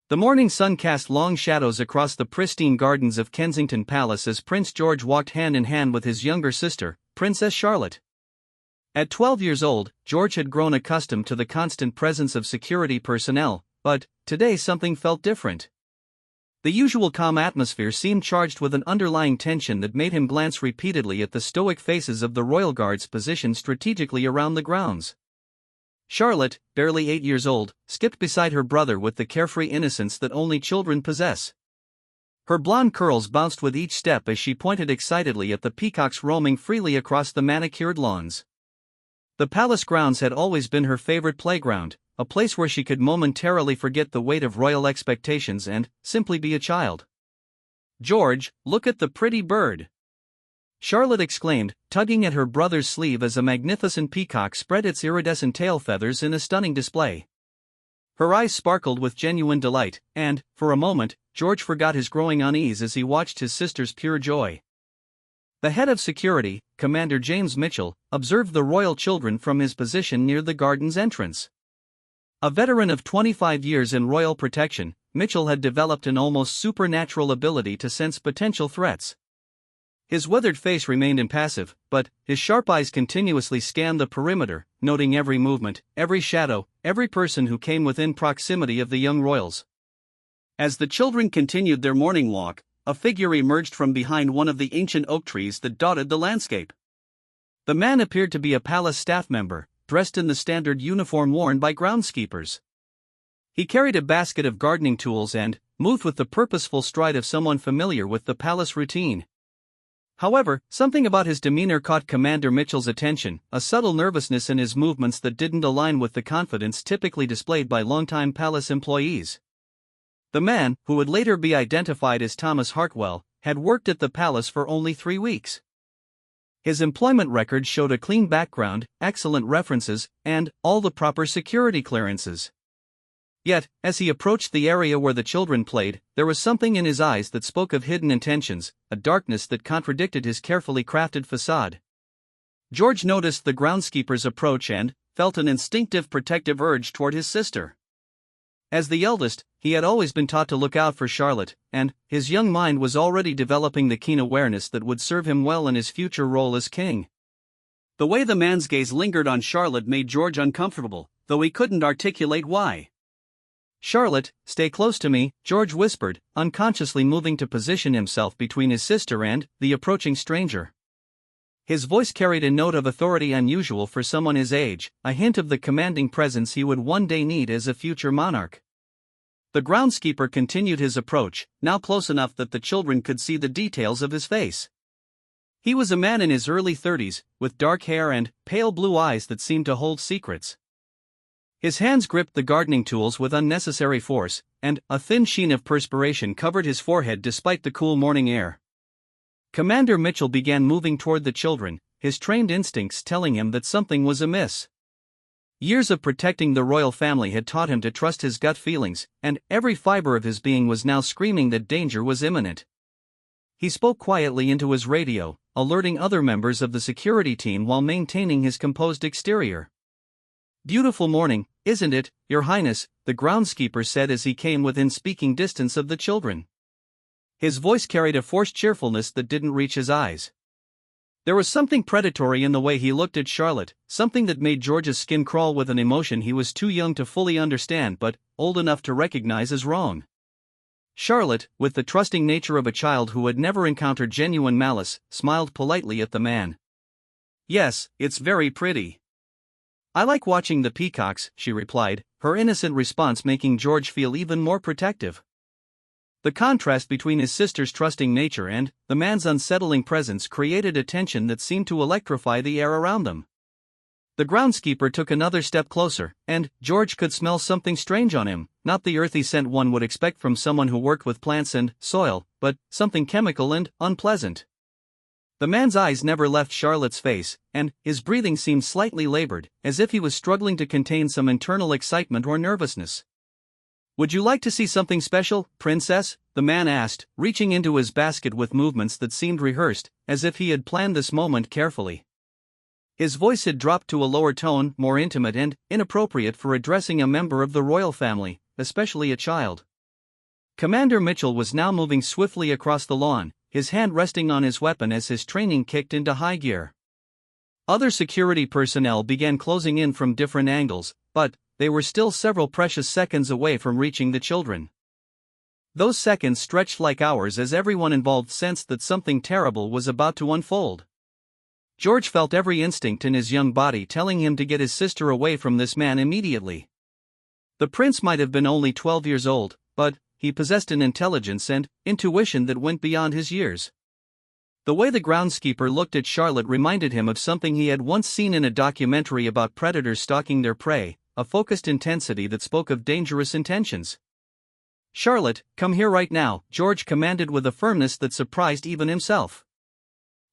The morning sun cast long shadows across the pristine gardens of Kensington Palace as Prince George walked hand in hand with his younger sister, Princess Charlotte. At 12 years old, George had grown accustomed to the constant presence of security personnel, but today something felt different. The usual calm atmosphere seemed charged with an underlying tension that made him glance repeatedly at the stoic faces of the royal guards positioned strategically around the grounds. Charlotte, barely 8 years old, skipped beside her brother with the carefree innocence that only children possess. Her blonde curls bounced with each step as she pointed excitedly at the peacocks roaming freely across the manicured lawns. The palace grounds had always been her favorite playground, a place where she could momentarily forget the weight of royal expectations and simply be a child. "George, look at the pretty bird!" Charlotte exclaimed, tugging at her brother's sleeve as a magnificent peacock spread its iridescent tail feathers in a stunning display. Her eyes sparkled with genuine delight, and, for a moment, George forgot his growing unease as he watched his sister's pure joy. The head of security, Commander James Mitchell, observed the royal children from his position near the garden's entrance. A veteran of 25 years in royal protection, Mitchell had developed an almost supernatural ability to sense potential threats. His withered face remained impassive, but his sharp eyes continuously scanned the perimeter, noting every movement, every shadow, every person who came within proximity of the young royals. As the children continued their morning walk, a figure emerged from behind one of the ancient oak trees that dotted the landscape. The man appeared to be a palace staff member, dressed in the standard uniform worn by groundskeepers. He carried a basket of gardening tools and moved with the purposeful stride of someone familiar with the palace routine. However, something about his demeanor caught Commander Mitchell's attention, a subtle nervousness in his movements that didn't align with the confidence typically displayed by longtime palace employees. The man, who would later be identified as Thomas Hartwell, had worked at the palace for only 3 weeks. His employment record showed a clean background, excellent references, and all the proper security clearances. Yet, as he approached the area where the children played, there was something in his eyes that spoke of hidden intentions, a darkness that contradicted his carefully crafted facade. George noticed the groundskeeper's approach and felt an instinctive protective urge toward his sister. As the eldest, he had always been taught to look out for Charlotte, and his young mind was already developing the keen awareness that would serve him well in his future role as king. The way the man's gaze lingered on Charlotte made George uncomfortable, though he couldn't articulate why. "Charlotte, stay close to me," George whispered, unconsciously moving to position himself between his sister and the approaching stranger. His voice carried a note of authority unusual for someone his age, a hint of the commanding presence he would one day need as a future monarch. The groundskeeper continued his approach, now close enough that the children could see the details of his face. He was a man in his early 30s, with dark hair and pale blue eyes that seemed to hold secrets. His hands gripped the gardening tools with unnecessary force, and a thin sheen of perspiration covered his forehead despite the cool morning air. Commander Mitchell began moving toward the children, his trained instincts telling him that something was amiss. Years of protecting the royal family had taught him to trust his gut feelings, and every fiber of his being was now screaming that danger was imminent. He spoke quietly into his radio, alerting other members of the security team while maintaining his composed exterior. "Beautiful morning, isn't it, Your Highness?" the groundskeeper said as he came within speaking distance of the children. His voice carried a forced cheerfulness that didn't reach his eyes. There was something predatory in the way he looked at Charlotte, something that made George's skin crawl with an emotion he was too young to fully understand but old enough to recognize as wrong. Charlotte, with the trusting nature of a child who had never encountered genuine malice, smiled politely at the man. "Yes, it's very pretty. I like watching the peacocks," she replied, her innocent response making George feel even more protective. The contrast between his sister's trusting nature and the man's unsettling presence created a tension that seemed to electrify the air around them. The groundskeeper took another step closer, and George could smell something strange on him, not the earthy scent one would expect from someone who worked with plants and soil, but something chemical and unpleasant. The man's eyes never left Charlotte's face, and his breathing seemed slightly labored, as if he was struggling to contain some internal excitement or nervousness. "Would you like to see something special, Princess?" the man asked, reaching into his basket with movements that seemed rehearsed, as if he had planned this moment carefully. His voice had dropped to a lower tone, more intimate and inappropriate for addressing a member of the royal family, especially a child. Commander Mitchell was now moving swiftly across the lawn, his hand resting on his weapon as his training kicked into high gear. Other security personnel began closing in from different angles, but they were still several precious seconds away from reaching the children. Those seconds stretched like hours as everyone involved sensed that something terrible was about to unfold. George felt every instinct in his young body telling him to get his sister away from this man immediately. The prince might have been only 12 years old, but he possessed an intelligence and intuition that went beyond his years. The way the groundskeeper looked at Charlotte reminded him of something he had once seen in a documentary about predators stalking their prey, a focused intensity that spoke of dangerous intentions. "Charlotte, come here right now," George commanded with a firmness that surprised even himself.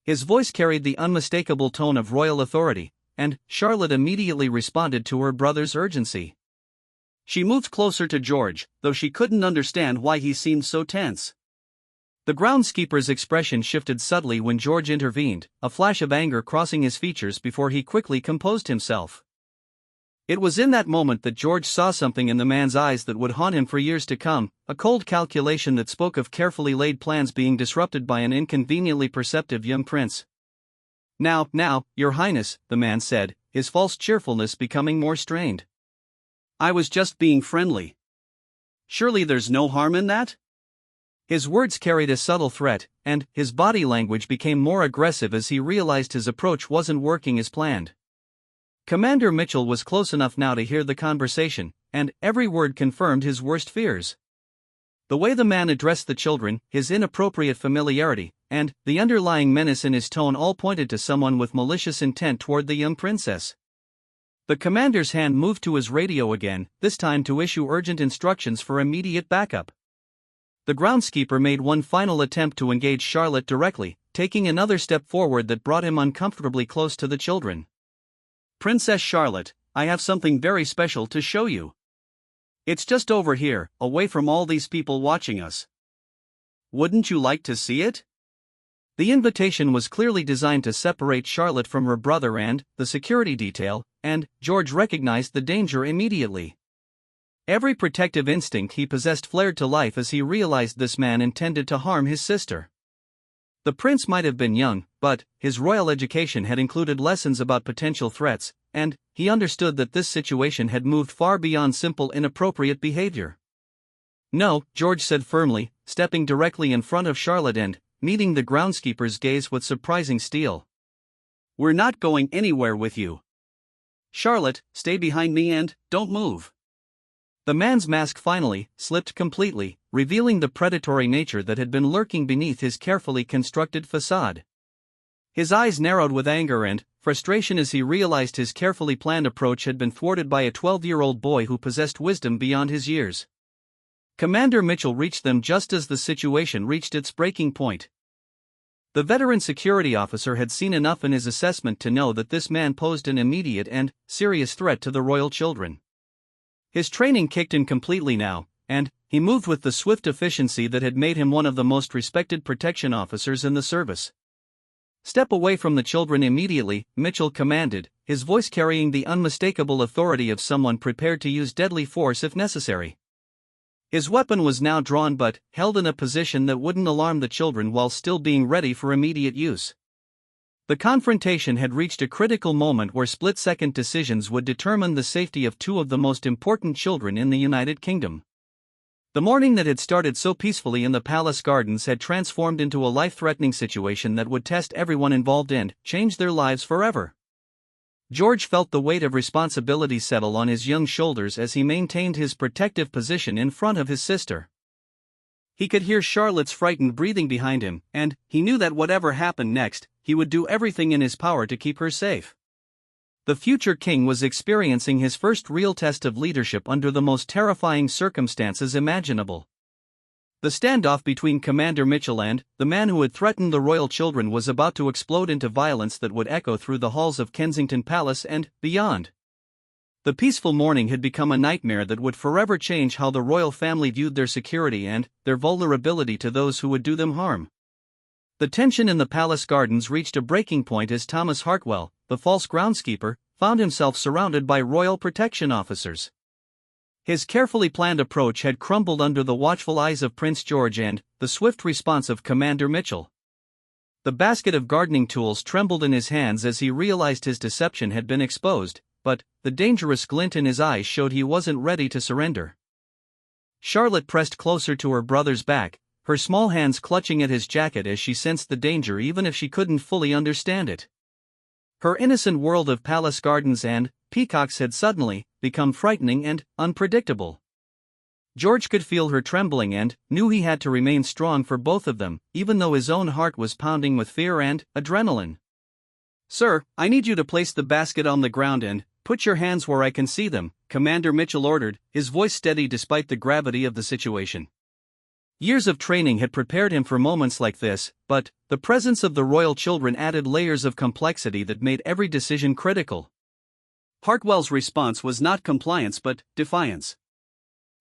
His voice carried the unmistakable tone of royal authority, and Charlotte immediately responded to her brother's urgency. She moved closer to George, though she couldn't understand why he seemed so tense. The groundskeeper's expression shifted subtly when George intervened, a flash of anger crossing his features before he quickly composed himself. It was in that moment that George saw something in the man's eyes that would haunt him for years to come, a cold calculation that spoke of carefully laid plans being disrupted by an inconveniently perceptive young prince. Now, Your Highness," the man said, his false cheerfulness becoming more strained. "I was just being friendly. Surely there's no harm in that?" His words carried a subtle threat, and his body language became more aggressive as he realized his approach wasn't working as planned. Commander Mitchell was close enough now to hear the conversation, and every word confirmed his worst fears. The way the man addressed the children, his inappropriate familiarity, and the underlying menace in his tone all pointed to someone with malicious intent toward the young princess. The commander's hand moved to his radio again, this time to issue urgent instructions for immediate backup. The groundskeeper made one final attempt to engage Charlotte directly, taking another step forward that brought him uncomfortably close to the children. "Princess Charlotte, I have something very special to show you. It's just over here, away from all these people watching us. Wouldn't you like to see it?" The invitation was clearly designed to separate Charlotte from her brother and the security detail, and George recognized the danger immediately. Every protective instinct he possessed flared to life as he realized this man intended to harm his sister. The prince might have been young, but his royal education had included lessons about potential threats, and he understood that this situation had moved far beyond simple inappropriate behavior. "No," George said firmly, stepping directly in front of Charlotte and meeting the groundskeeper's gaze with surprising steel. "We're not going anywhere with you. Charlotte, stay behind me and don't move." The man's mask finally slipped completely, revealing the predatory nature that had been lurking beneath his carefully constructed facade. His eyes narrowed with anger and frustration as he realized his carefully planned approach had been thwarted by a 12-year-old boy who possessed wisdom beyond his years. Commander Mitchell reached them just as the situation reached its breaking point. The veteran security officer had seen enough in his assessment to know that this man posed an immediate and serious threat to the royal children. His training kicked in completely now, and he moved with the swift efficiency that had made him one of the most respected protection officers in the service. "Step away from the children immediately," Mitchell commanded, his voice carrying the unmistakable authority of someone prepared to use deadly force if necessary. His weapon was now drawn but held in a position that wouldn't alarm the children while still being ready for immediate use. The confrontation had reached a critical moment where split-second decisions would determine the safety of two of the most important children in the United Kingdom. The morning that had started so peacefully in the palace gardens had transformed into a life-threatening situation that would test everyone involved and change their lives forever. George felt the weight of responsibility settle on his young shoulders as he maintained his protective position in front of his sister. He could hear Charlotte's frightened breathing behind him, and he knew that whatever happened next, he would do everything in his power to keep her safe. The future king was experiencing his first real test of leadership under the most terrifying circumstances imaginable. The standoff between Commander Mitchell and the man who had threatened the royal children was about to explode into violence that would echo through the halls of Kensington Palace and beyond. The peaceful morning had become a nightmare that would forever change how the royal family viewed their security and their vulnerability to those who would do them harm. The tension in the palace gardens reached a breaking point as Thomas Hartwell, the false groundskeeper, found himself surrounded by royal protection officers. His carefully planned approach had crumbled under the watchful eyes of Prince George and the swift response of Commander Mitchell. The basket of gardening tools trembled in his hands as he realized his deception had been exposed, but the dangerous glint in his eyes showed he wasn't ready to surrender. Charlotte pressed closer to her brother's back, her small hands clutching at his jacket as she sensed the danger even if she couldn't fully understand it. Her innocent world of palace gardens and peacocks had suddenly become frightening and unpredictable. George could feel her trembling and knew he had to remain strong for both of them, even though his own heart was pounding with fear and adrenaline. "Sir, I need you to place the basket on the ground and put your hands where I can see them," Commander Mitchell ordered, his voice steady despite the gravity of the situation. Years of training had prepared him for moments like this, but the presence of the royal children added layers of complexity that made every decision critical. Hartwell's response was not compliance but defiance.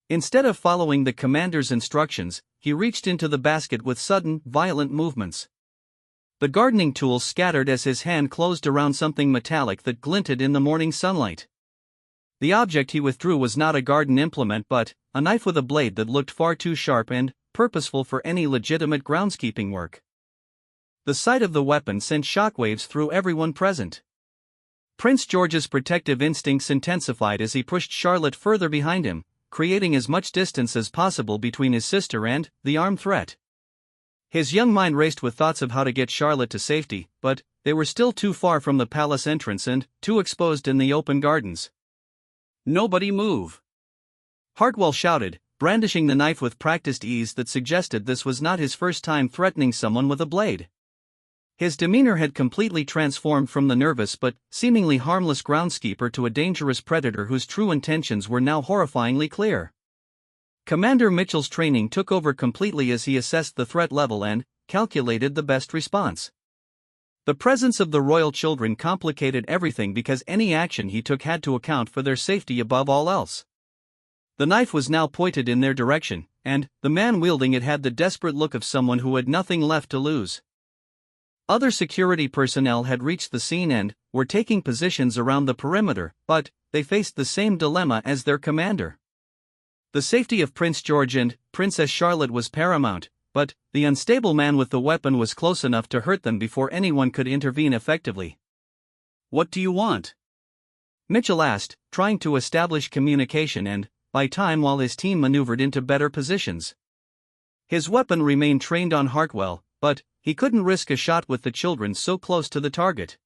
Instead of following the commander's instructions, he reached into the basket with sudden, violent movements. The gardening tools scattered as his hand closed around something metallic that glinted in the morning sunlight. The object he withdrew was not a garden implement but a knife with a blade that looked far too sharp and purposeful for any legitimate groundskeeping work. The sight of the weapon sent shockwaves through everyone present. Prince George's protective instincts intensified as he pushed Charlotte further behind him, creating as much distance as possible between his sister and the armed threat. His young mind raced with thoughts of how to get Charlotte to safety, but they were still too far from the palace entrance and too exposed in the open gardens. "Nobody move!" Hartwell shouted, brandishing the knife with practiced ease that suggested this was not his first time threatening someone with a blade. His demeanor had completely transformed from the nervous but seemingly harmless groundskeeper to a dangerous predator whose true intentions were now horrifyingly clear. Commander Mitchell's training took over completely as he assessed the threat level and calculated the best response. The presence of the royal children complicated everything because any action he took had to account for their safety above all else. The knife was now pointed in their direction, and the man wielding it had the desperate look of someone who had nothing left to lose. Other security personnel had reached the scene and were taking positions around the perimeter, but they faced the same dilemma as their commander. The safety of Prince George and Princess Charlotte was paramount, but the unstable man with the weapon was close enough to hurt them before anyone could intervene effectively. "What do you want?" Mitchell asked, trying to establish communication and buy time while his team maneuvered into better positions. His weapon remained trained on Hartwell, but he couldn't risk a shot with the children so close to the target.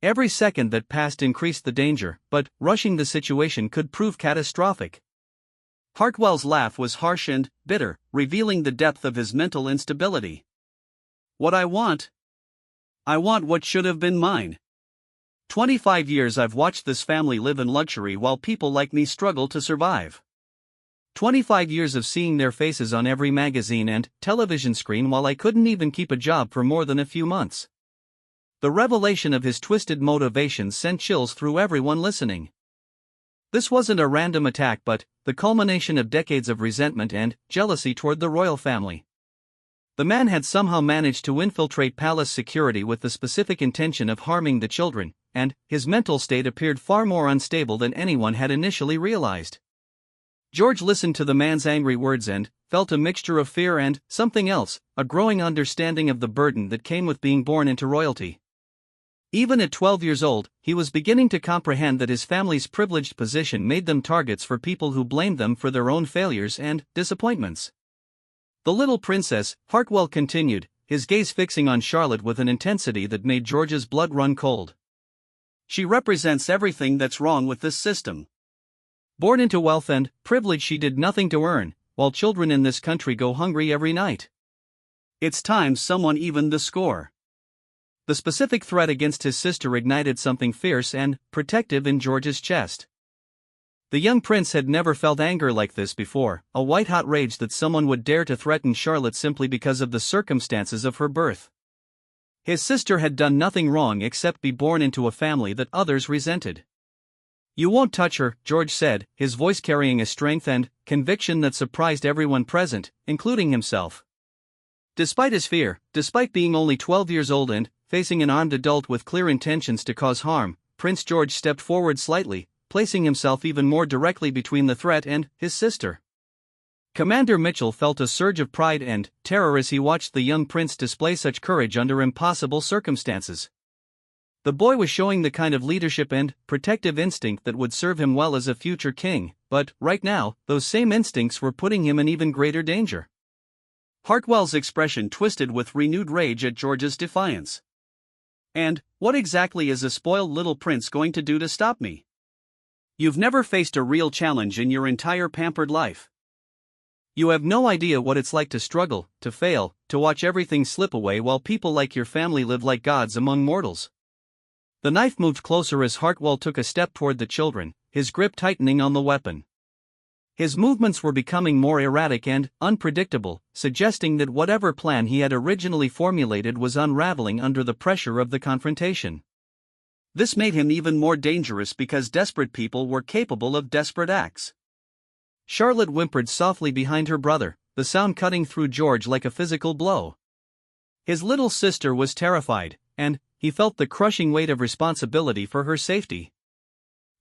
Every second that passed increased the danger, but rushing the situation could prove catastrophic. Hartwell's laugh was harsh and bitter, revealing the depth of his mental instability. "What I want? I want what should have been mine. 25 years I've watched this family live in luxury while people like me struggle to survive. 25 years of seeing their faces on every magazine and television screen while I couldn't even keep a job for more than a few months." The revelation of his twisted motivations sent chills through everyone listening. This wasn't a random attack but the culmination of decades of resentment and jealousy toward the royal family. The man had somehow managed to infiltrate palace security with the specific intention of harming the children, and his mental state appeared far more unstable than anyone had initially realized. George listened to the man's angry words and felt a mixture of fear and something else, a growing understanding of the burden that came with being born into royalty. Even at 12 years old, he was beginning to comprehend that his family's privileged position made them targets for people who blamed them for their own failures and disappointments. "The little princess," Hartwell continued, his gaze fixing on Charlotte with an intensity that made George's blood run cold. "She represents everything that's wrong with this system. Born into wealth and privilege she did nothing to earn, while children in this country go hungry every night. It's time someone evened the score." The specific threat against his sister ignited something fierce and protective in George's chest. The young prince had never felt anger like this before, a white-hot rage that someone would dare to threaten Charlotte simply because of the circumstances of her birth. His sister had done nothing wrong except be born into a family that others resented. "You won't touch her," George said, his voice carrying a strength and conviction that surprised everyone present, including himself. Despite his fear, despite being only 12 years old and facing an armed adult with clear intentions to cause harm, Prince George stepped forward slightly, placing himself even more directly between the threat and his sister. Commander Mitchell felt a surge of pride and terror as he watched the young prince display such courage under impossible circumstances. The boy was showing the kind of leadership and protective instinct that would serve him well as a future king, but, right now, those same instincts were putting him in even greater danger. Hartwell's expression twisted with renewed rage at George's defiance. "And what exactly is a spoiled little prince going to do to stop me? You've never faced a real challenge in your entire pampered life. You have no idea what it's like to struggle, to fail, to watch everything slip away while people like your family live like gods among mortals." The knife moved closer as Hartwell took a step toward the children, his grip tightening on the weapon. His movements were becoming more erratic and unpredictable, suggesting that whatever plan he had originally formulated was unraveling under the pressure of the confrontation. This made him even more dangerous because desperate people were capable of desperate acts. Charlotte whimpered softly behind her brother, the sound cutting through George like a physical blow. His little sister was terrified, and he felt the crushing weight of responsibility for her safety.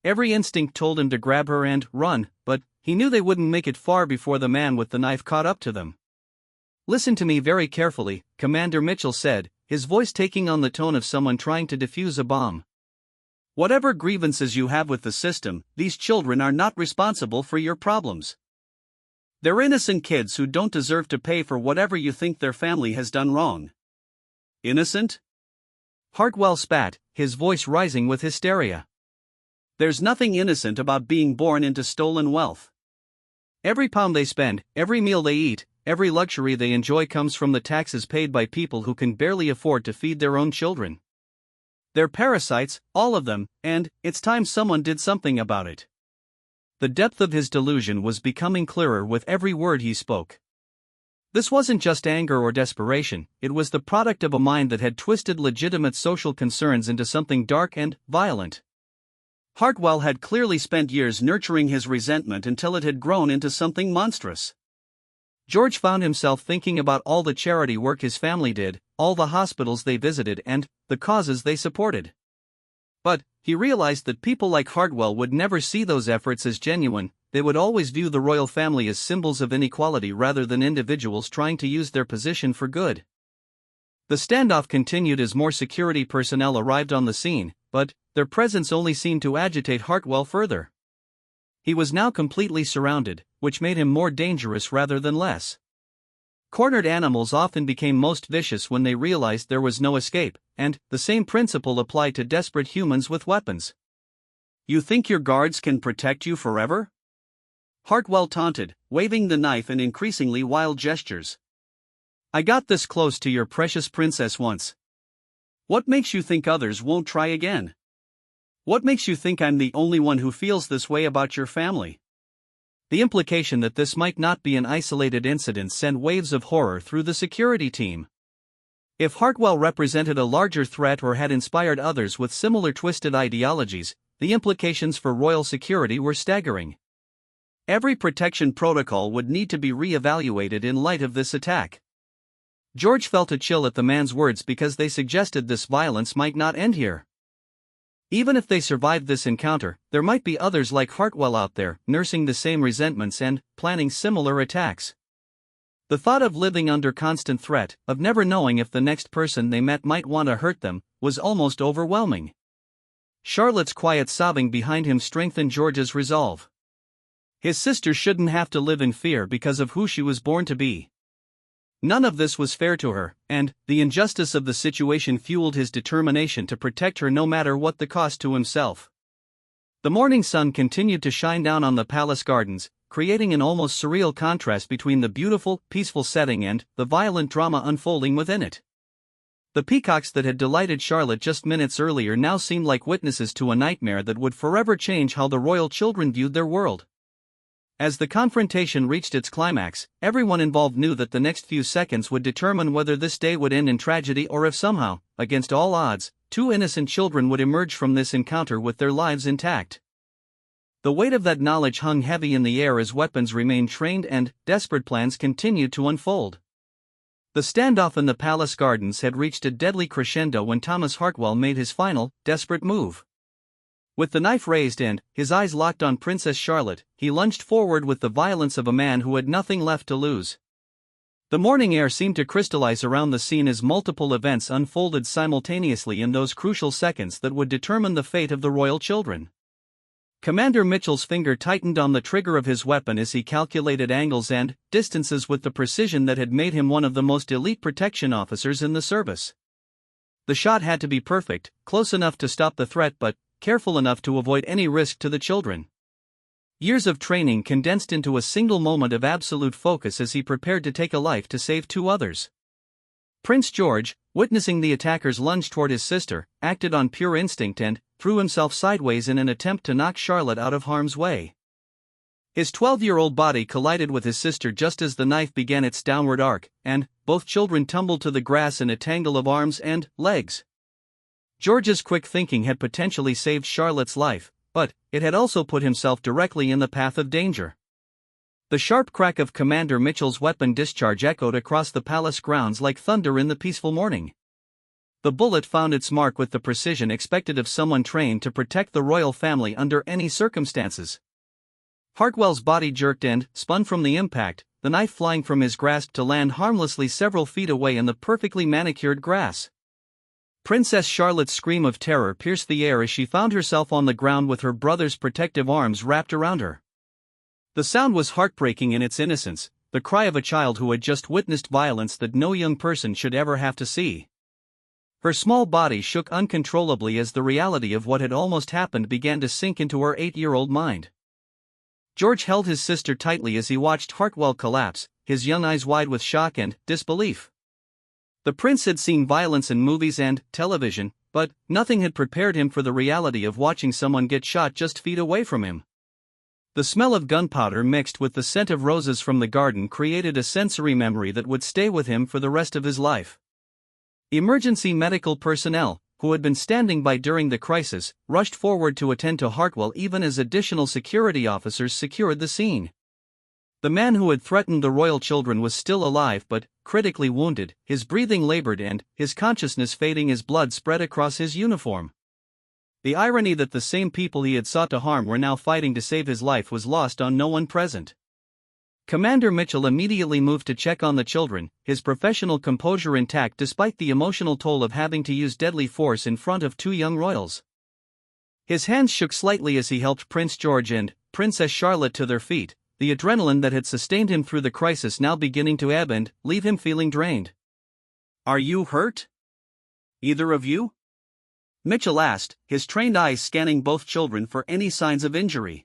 Every instinct told him to grab her and run, but he knew they wouldn't make it far before the man with the knife caught up to them. "Listen to me very carefully," Commander Mitchell said, his voice taking on the tone of someone trying to defuse a bomb. "Whatever grievances you have with the system, these children are not responsible for your problems. They're innocent kids who don't deserve to pay for whatever you think their family has done wrong." "Innocent?" Hartwell spat, his voice rising with hysteria. "There's nothing innocent about being born into stolen wealth. Every pound they spend, every meal they eat, every luxury they enjoy comes from the taxes paid by people who can barely afford to feed their own children. They're parasites, all of them, and it's time someone did something about it." The depth of his delusion was becoming clearer with every word he spoke. This wasn't just anger or desperation, it was the product of a mind that had twisted legitimate social concerns into something dark and violent. Hartwell had clearly spent years nurturing his resentment until it had grown into something monstrous. George found himself thinking about all the charity work his family did, all the hospitals they visited, and the causes they supported. But he realized that people like Hartwell would never see those efforts as genuine. They would always view the royal family as symbols of inequality rather than individuals trying to use their position for good. The standoff continued as more security personnel arrived on the scene, but their presence only seemed to agitate Hartwell further. He was now completely surrounded, which made him more dangerous rather than less. Cornered animals often became most vicious when they realized there was no escape, and the same principle applied to desperate humans with weapons. "You think your guards can protect you forever?" Hartwell taunted, waving the knife in increasingly wild gestures. "I got this close to your precious princess once. What makes you think others won't try again? What makes you think I'm the only one who feels this way about your family?" The implication that this might not be an isolated incident sent waves of horror through the security team. If Hartwell represented a larger threat or had inspired others with similar twisted ideologies, the implications for royal security were staggering. Every protection protocol would need to be re-evaluated in light of this attack. George felt a chill at the man's words because they suggested this violence might not end here. Even if they survived this encounter, there might be others like Hartwell out there, nursing the same resentments and planning similar attacks. The thought of living under constant threat, of never knowing if the next person they met might want to hurt them, was almost overwhelming. Charlotte's quiet sobbing behind him strengthened George's resolve. His sister shouldn't have to live in fear because of who she was born to be. None of this was fair to her, and the injustice of the situation fueled his determination to protect her no matter what the cost to himself. The morning sun continued to shine down on the palace gardens, creating an almost surreal contrast between the beautiful, peaceful setting and the violent drama unfolding within it. The peacocks that had delighted Charlotte just minutes earlier now seemed like witnesses to a nightmare that would forever change how the royal children viewed their world. As the confrontation reached its climax, everyone involved knew that the next few seconds would determine whether this day would end in tragedy or if somehow, against all odds, two innocent children would emerge from this encounter with their lives intact. The weight of that knowledge hung heavy in the air as weapons remained trained and desperate plans continued to unfold. The standoff in the palace gardens had reached a deadly crescendo when Thomas Hartwell made his final, desperate move. With the knife raised and his eyes locked on Princess Charlotte, he lunged forward with the violence of a man who had nothing left to lose. The morning air seemed to crystallize around the scene as multiple events unfolded simultaneously in those crucial seconds that would determine the fate of the royal children. Commander Mitchell's finger tightened on the trigger of his weapon as he calculated angles and distances with the precision that had made him one of the most elite protection officers in the service. The shot had to be perfect, close enough to stop the threat but careful enough to avoid any risk to the children. Years of training condensed into a single moment of absolute focus as he prepared to take a life to save two others. Prince George, witnessing the attackers lunge toward his sister, acted on pure instinct and threw himself sideways in an attempt to knock Charlotte out of harm's way. His 12-year-old body collided with his sister just as the knife began its downward arc, and both children tumbled to the grass in a tangle of arms and legs. George's quick thinking had potentially saved Charlotte's life, but it had also put himself directly in the path of danger. The sharp crack of Commander Mitchell's weapon discharge echoed across the palace grounds like thunder in the peaceful morning. The bullet found its mark with the precision expected of someone trained to protect the royal family under any circumstances. Hartwell's body jerked and spun from the impact, the knife flying from his grasp to land harmlessly several feet away in the perfectly manicured grass. Princess Charlotte's scream of terror pierced the air as she found herself on the ground with her brother's protective arms wrapped around her. The sound was heartbreaking in its innocence, the cry of a child who had just witnessed violence that no young person should ever have to see. Her small body shook uncontrollably as the reality of what had almost happened began to sink into her 8-year-old mind. George held his sister tightly as he watched Hartwell collapse, his young eyes wide with shock and disbelief. The prince had seen violence in movies and television, but nothing had prepared him for the reality of watching someone get shot just feet away from him. The smell of gunpowder mixed with the scent of roses from the garden created a sensory memory that would stay with him for the rest of his life. Emergency medical personnel, who had been standing by during the crisis, rushed forward to attend to Hartwell even as additional security officers secured the scene. The man who had threatened the royal children was still alive but critically wounded, his breathing labored and his consciousness fading as blood spread across his uniform. The irony that the same people he had sought to harm were now fighting to save his life was lost on no one present. Commander Mitchell immediately moved to check on the children, his professional composure intact despite the emotional toll of having to use deadly force in front of two young royals. His hands shook slightly as he helped Prince George and Princess Charlotte to their feet, the adrenaline that had sustained him through the crisis now beginning to ebb and leave him feeling drained. "Are you hurt? Either of you?" Mitchell asked, his trained eyes scanning both children for any signs of injury.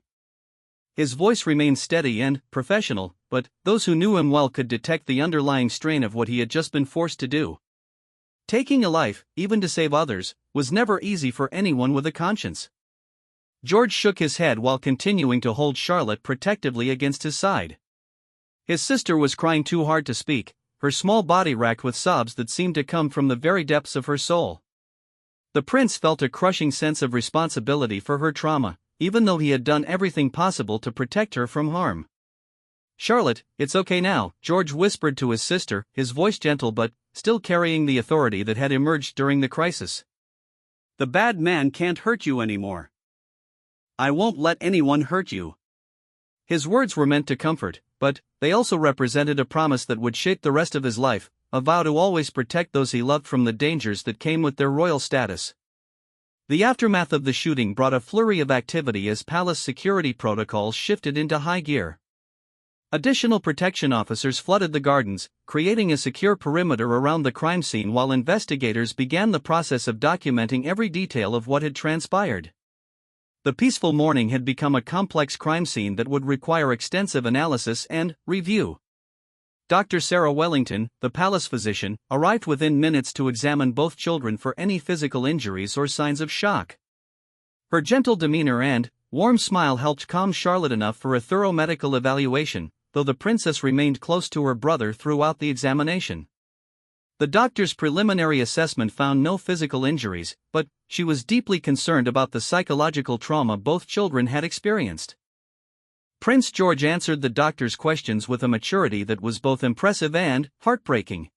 His voice remained steady and professional, but those who knew him well could detect the underlying strain of what he had just been forced to do. Taking a life, even to save others, was never easy for anyone with a conscience. George shook his head while continuing to hold Charlotte protectively against his side. His sister was crying too hard to speak, her small body racked with sobs that seemed to come from the very depths of her soul. The prince felt a crushing sense of responsibility for her trauma, even though he had done everything possible to protect her from harm. "Charlotte, it's okay now," George whispered to his sister, his voice gentle but still carrying the authority that had emerged during the crisis. "The bad man can't hurt you anymore. I won't let anyone hurt you." His words were meant to comfort, but they also represented a promise that would shape the rest of his life, a vow to always protect those he loved from the dangers that came with their royal status. The aftermath of the shooting brought a flurry of activity as palace security protocols shifted into high gear. Additional protection officers flooded the gardens, creating a secure perimeter around the crime scene while investigators began the process of documenting every detail of what had transpired. The peaceful morning had become a complex crime scene that would require extensive analysis and review. Dr. Sarah Wellington, the palace physician, arrived within minutes to examine both children for any physical injuries or signs of shock. Her gentle demeanor and warm smile helped calm Charlotte enough for a thorough medical evaluation, though the princess remained close to her brother throughout the examination. The doctor's preliminary assessment found no physical injuries, but she was deeply concerned about the psychological trauma both children had experienced. Prince George answered the doctor's questions with a maturity that was both impressive and heartbreaking.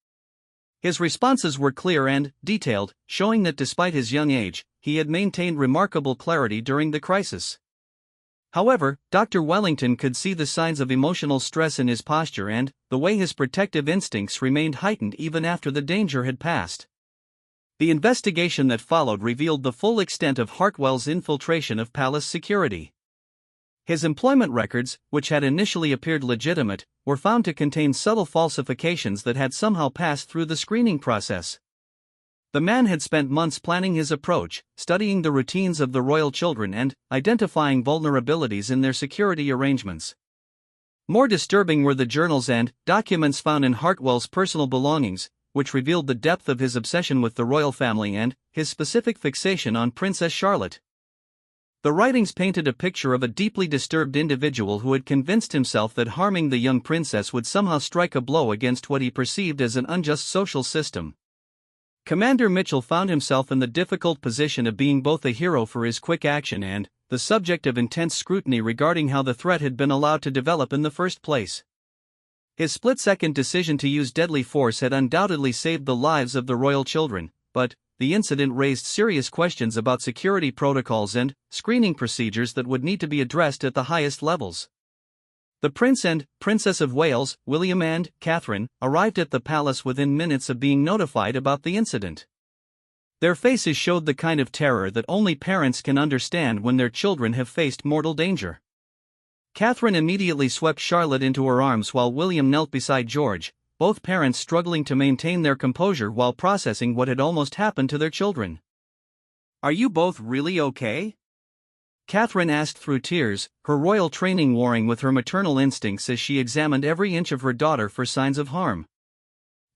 His responses were clear and detailed, showing that despite his young age, he had maintained remarkable clarity during the crisis. However, Dr. Wellington could see the signs of emotional stress in his posture and the way his protective instincts remained heightened even after the danger had passed. The investigation that followed revealed the full extent of Hartwell's infiltration of palace security. His employment records, which had initially appeared legitimate, were found to contain subtle falsifications that had somehow passed through the screening process. The man had spent months planning his approach, studying the routines of the royal children and identifying vulnerabilities in their security arrangements. More disturbing were the journals and documents found in Hartwell's personal belongings, which revealed the depth of his obsession with the royal family and his specific fixation on Princess Charlotte. The writings painted a picture of a deeply disturbed individual who had convinced himself that harming the young princess would somehow strike a blow against what he perceived as an unjust social system. Commander Mitchell found himself in the difficult position of being both a hero for his quick action and the subject of intense scrutiny regarding how the threat had been allowed to develop in the first place. His split-second decision to use deadly force had undoubtedly saved the lives of the royal children, but the incident raised serious questions about security protocols and screening procedures that would need to be addressed at the highest levels. The Prince and Princess of Wales, William and Catherine, arrived at the palace within minutes of being notified about the incident. Their faces showed the kind of terror that only parents can understand when their children have faced mortal danger. Catherine immediately swept Charlotte into her arms while William knelt beside George, both parents struggling to maintain their composure while processing what had almost happened to their children. "Are you both really okay?" Catherine asked through tears, her royal training warring with her maternal instincts as she examined every inch of her daughter for signs of harm.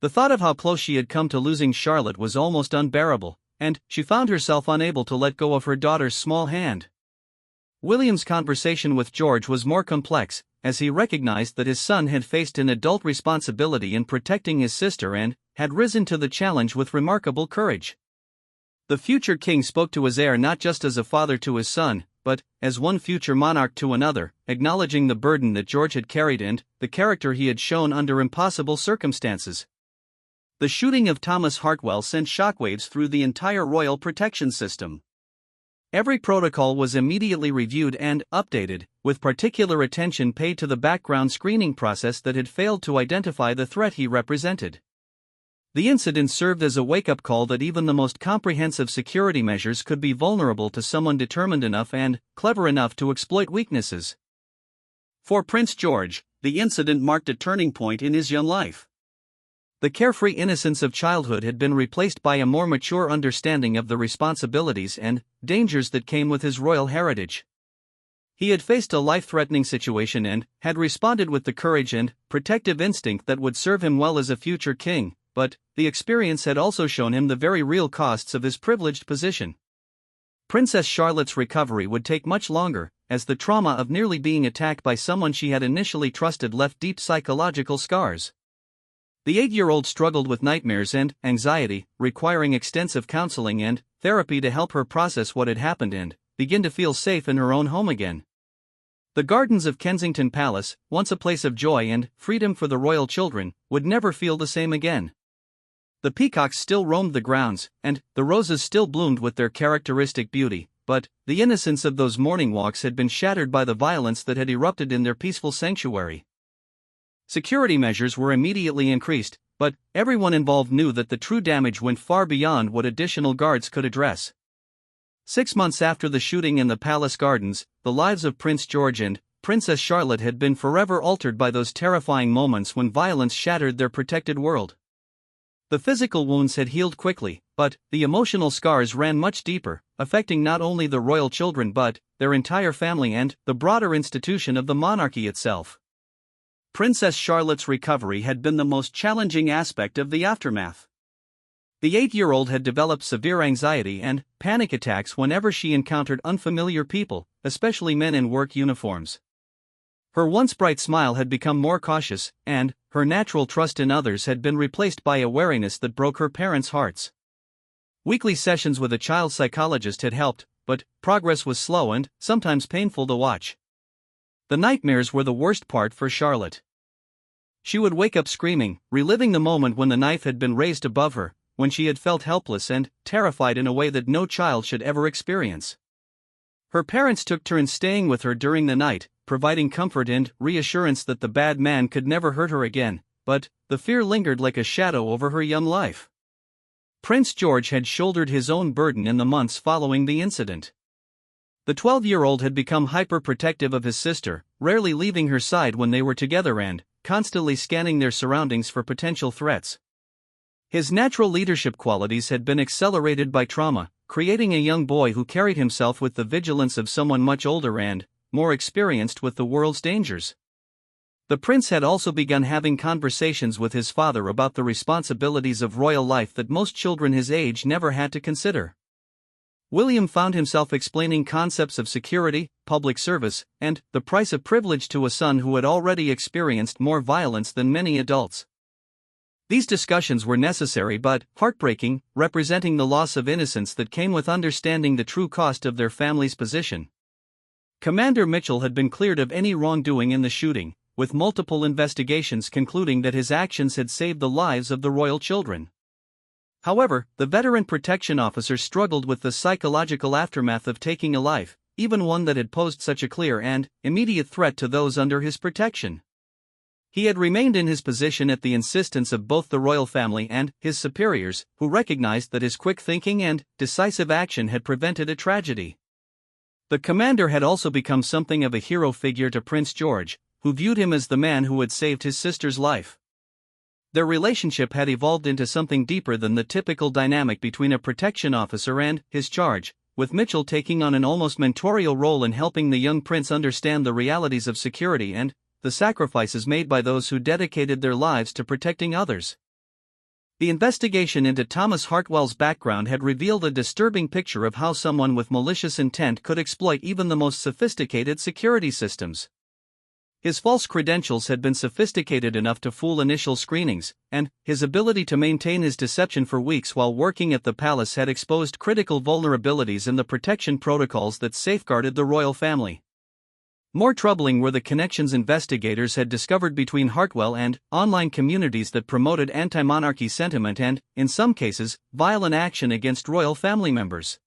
The thought of how close she had come to losing Charlotte was almost unbearable, and she found herself unable to let go of her daughter's small hand. William's conversation with George was more complex, as he recognized that his son had faced an adult responsibility in protecting his sister and had risen to the challenge with remarkable courage. The future king spoke to his heir not just as a father to his son, but as one future monarch to another, acknowledging the burden that George had carried and the character he had shown under impossible circumstances. The shooting of Thomas Hartwell sent shockwaves through the entire royal protection system. Every protocol was immediately reviewed and updated, with particular attention paid to the background screening process that had failed to identify the threat he represented. The incident served as a wake-up call that even the most comprehensive security measures could be vulnerable to someone determined enough and clever enough to exploit weaknesses. For Prince George, the incident marked a turning point in his young life. The carefree innocence of childhood had been replaced by a more mature understanding of the responsibilities and dangers that came with his royal heritage. He had faced a life-threatening situation and had responded with the courage and protective instinct that would serve him well as a future king, but the experience had also shown him the very real costs of his privileged position. Princess Charlotte's recovery would take much longer, as the trauma of nearly being attacked by someone she had initially trusted left deep psychological scars. The 8-year-old struggled with nightmares and anxiety, requiring extensive counseling and therapy to help her process what had happened and begin to feel safe in her own home again. The gardens of Kensington Palace, once a place of joy and freedom for the royal children, would never feel the same again. The peacocks still roamed the grounds, and the roses still bloomed with their characteristic beauty, but the innocence of those morning walks had been shattered by the violence that had erupted in their peaceful sanctuary. Security measures were immediately increased, but everyone involved knew that the true damage went far beyond what additional guards could address. 6 months after the shooting in the palace gardens, the lives of Prince George and Princess Charlotte had been forever altered by those terrifying moments when violence shattered their protected world. The physical wounds had healed quickly, but the emotional scars ran much deeper, affecting not only the royal children but their entire family and the broader institution of the monarchy itself. Princess Charlotte's recovery had been the most challenging aspect of the aftermath. The 8-year-old had developed severe anxiety and panic attacks whenever she encountered unfamiliar people, especially men in work uniforms. Her once bright smile had become more cautious, and her natural trust in others had been replaced by a wariness that broke her parents' hearts. Weekly sessions with a child psychologist had helped, but progress was slow and sometimes painful to watch. The nightmares were the worst part for Charlotte. She would wake up screaming, reliving the moment when the knife had been raised above her, when she had felt helpless and terrified in a way that no child should ever experience. Her parents took turns staying with her during the night, providing comfort and reassurance that the bad man could never hurt her again, but the fear lingered like a shadow over her young life. Prince George had shouldered his own burden in the months following the incident. The 12-year-old had become hyper-protective of his sister, rarely leaving her side when they were together and constantly scanning their surroundings for potential threats. His natural leadership qualities had been accelerated by trauma, creating a young boy who carried himself with the vigilance of someone much older and more experienced with the world's dangers. The prince had also begun having conversations with his father about the responsibilities of royal life that most children his age never had to consider. William found himself explaining concepts of security, public service, and the price of privilege to a son who had already experienced more violence than many adults. These discussions were necessary but heartbreaking, representing the loss of innocence that came with understanding the true cost of their family's position. Commander Mitchell had been cleared of any wrongdoing in the shooting, with multiple investigations concluding that his actions had saved the lives of the royal children. However, the veteran protection officer struggled with the psychological aftermath of taking a life, even one that had posed such a clear and immediate threat to those under his protection. He had remained in his position at the insistence of both the royal family and his superiors, who recognized that his quick thinking and decisive action had prevented a tragedy. The commander had also become something of a hero figure to Prince George, who viewed him as the man who had saved his sister's life. Their relationship had evolved into something deeper than the typical dynamic between a protection officer and his charge, with Mitchell taking on an almost mentorial role in helping the young prince understand the realities of security and the sacrifices made by those who dedicated their lives to protecting others. The investigation into Thomas Hartwell's background had revealed a disturbing picture of how someone with malicious intent could exploit even the most sophisticated security systems. His false credentials had been sophisticated enough to fool initial screenings, and his ability to maintain his deception for weeks while working at the palace had exposed critical vulnerabilities in the protection protocols that safeguarded the royal family. More troubling were the connections investigators had discovered between Hartwell and online communities that promoted anti-monarchy sentiment and, in some cases, violent action against royal family members.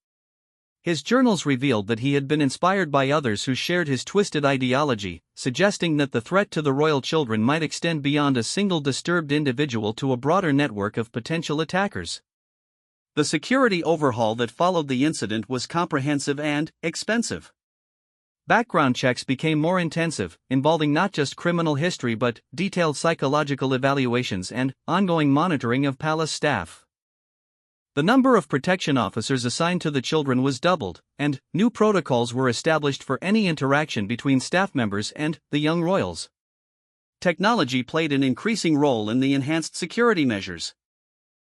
His journals revealed that he had been inspired by others who shared his twisted ideology, suggesting that the threat to the royal children might extend beyond a single disturbed individual to a broader network of potential attackers. The security overhaul that followed the incident was comprehensive and expensive. Background checks became more intensive, involving not just criminal history but detailed psychological evaluations and ongoing monitoring of palace staff. The number of protection officers assigned to the children was doubled, and new protocols were established for any interaction between staff members and the young royals. Technology played an increasing role in the enhanced security measures.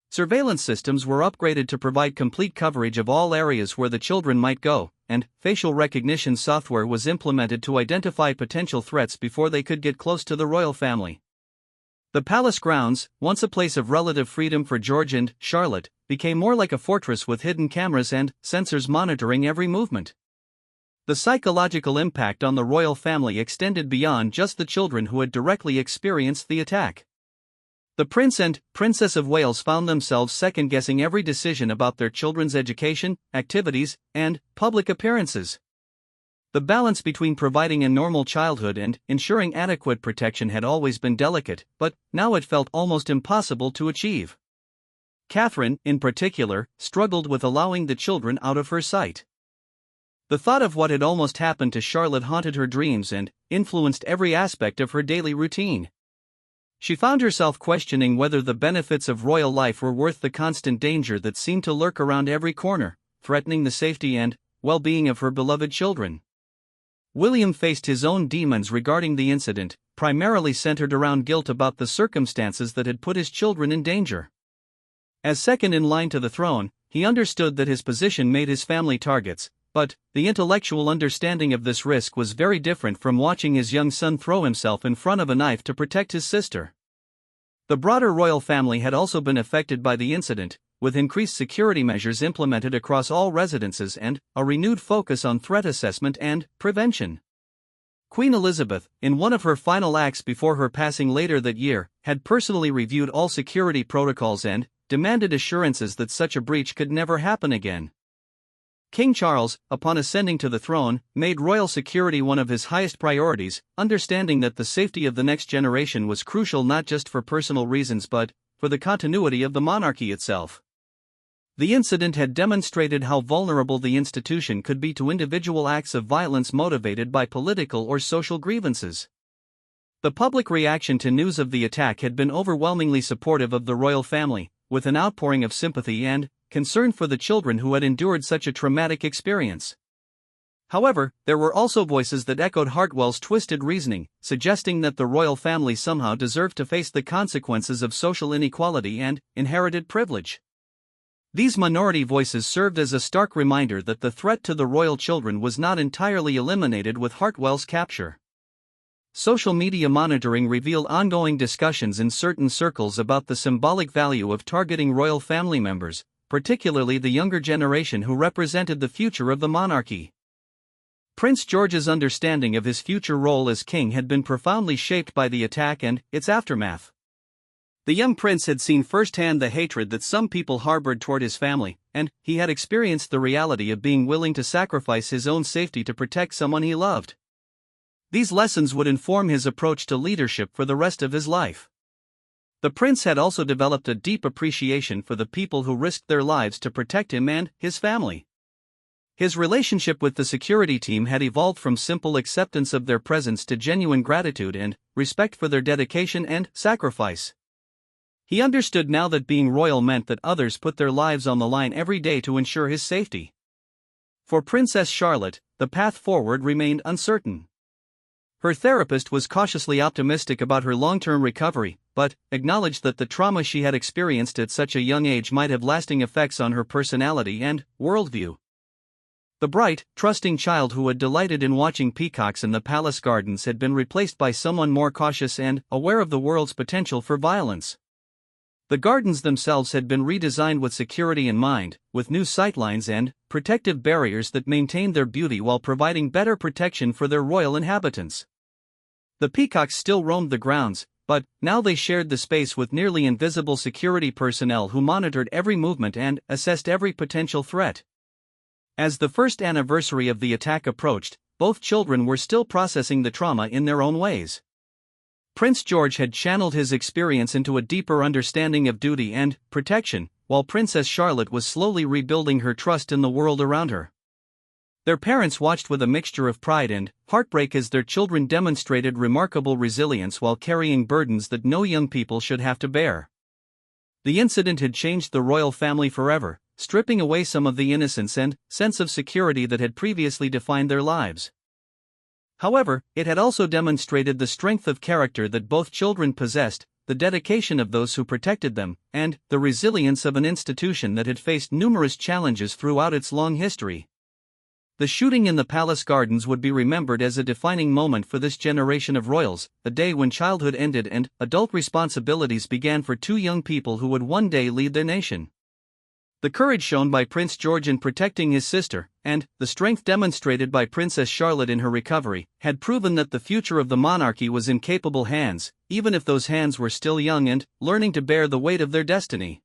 Surveillance systems were upgraded to provide complete coverage of all areas where the children might go, and facial recognition software was implemented to identify potential threats before they could get close to the royal family. The palace grounds, once a place of relative freedom for George and Charlotte, became more like a fortress with hidden cameras and sensors monitoring every movement. The psychological impact on the royal family extended beyond just the children who had directly experienced the attack. The Prince and Princess of Wales found themselves second-guessing every decision about their children's education, activities, and public appearances. The balance between providing a normal childhood and ensuring adequate protection had always been delicate, but now it felt almost impossible to achieve. Catherine, in particular, struggled with allowing the children out of her sight. The thought of what had almost happened to Charlotte haunted her dreams and influenced every aspect of her daily routine. She found herself questioning whether the benefits of royal life were worth the constant danger that seemed to lurk around every corner, threatening the safety and well-being of her beloved children. William faced his own demons regarding the incident, primarily centered around guilt about the circumstances that had put his children in danger. As second in line to the throne, he understood that his position made his family targets, but the intellectual understanding of this risk was very different from watching his young son throw himself in front of a knife to protect his sister. The broader royal family had also been affected by the incident, with increased security measures implemented across all residences and a renewed focus on threat assessment and prevention. Queen Elizabeth, in one of her final acts before her passing later that year, had personally reviewed all security protocols and demanded assurances that such a breach could never happen again. King Charles, upon ascending to the throne, made royal security one of his highest priorities, understanding that the safety of the next generation was crucial not just for personal reasons but for the continuity of the monarchy itself. The incident had demonstrated how vulnerable the institution could be to individual acts of violence motivated by political or social grievances. The public reaction to news of the attack had been overwhelmingly supportive of the royal family, with an outpouring of sympathy and concern for the children who had endured such a traumatic experience. However, there were also voices that echoed Hartwell's twisted reasoning, suggesting that the royal family somehow deserved to face the consequences of social inequality and inherited privilege. These minority voices served as a stark reminder that the threat to the royal children was not entirely eliminated with Hartwell's capture. Social media monitoring revealed ongoing discussions in certain circles about the symbolic value of targeting royal family members, particularly the younger generation who represented the future of the monarchy. Prince George's understanding of his future role as king had been profoundly shaped by the attack and its aftermath. The young prince had seen firsthand the hatred that some people harbored toward his family, and he had experienced the reality of being willing to sacrifice his own safety to protect someone he loved. These lessons would inform his approach to leadership for the rest of his life. The prince had also developed a deep appreciation for the people who risked their lives to protect him and his family. His relationship with the security team had evolved from simple acceptance of their presence to genuine gratitude and respect for their dedication and sacrifice. He understood now that being royal meant that others put their lives on the line every day to ensure his safety. For Princess Charlotte, the path forward remained uncertain. Her therapist was cautiously optimistic about her long-term recovery, but acknowledged that the trauma she had experienced at such a young age might have lasting effects on her personality and worldview. The bright, trusting child who had delighted in watching peacocks in the palace gardens had been replaced by someone more cautious and aware of the world's potential for violence. The gardens themselves had been redesigned with security in mind, with new sightlines and protective barriers that maintained their beauty while providing better protection for their royal inhabitants. The peacocks still roamed the grounds, but now they shared the space with nearly invisible security personnel who monitored every movement and assessed every potential threat. As the first anniversary of the attack approached, both children were still processing the trauma in their own ways. Prince George had channeled his experience into a deeper understanding of duty and protection, while Princess Charlotte was slowly rebuilding her trust in the world around her. Their parents watched with a mixture of pride and heartbreak as their children demonstrated remarkable resilience while carrying burdens that no young people should have to bear. The incident had changed the royal family forever, stripping away some of the innocence and sense of security that had previously defined their lives. However, it had also demonstrated the strength of character that both children possessed, the dedication of those who protected them, and the resilience of an institution that had faced numerous challenges throughout its long history. The shooting in the palace gardens would be remembered as a defining moment for this generation of royals, a day when childhood ended and adult responsibilities began for two young people who would one day lead their nation. The courage shown by Prince George in protecting his sister, and the strength demonstrated by Princess Charlotte in her recovery, had proven that the future of the monarchy was in capable hands, even if those hands were still young and learning to bear the weight of their destiny.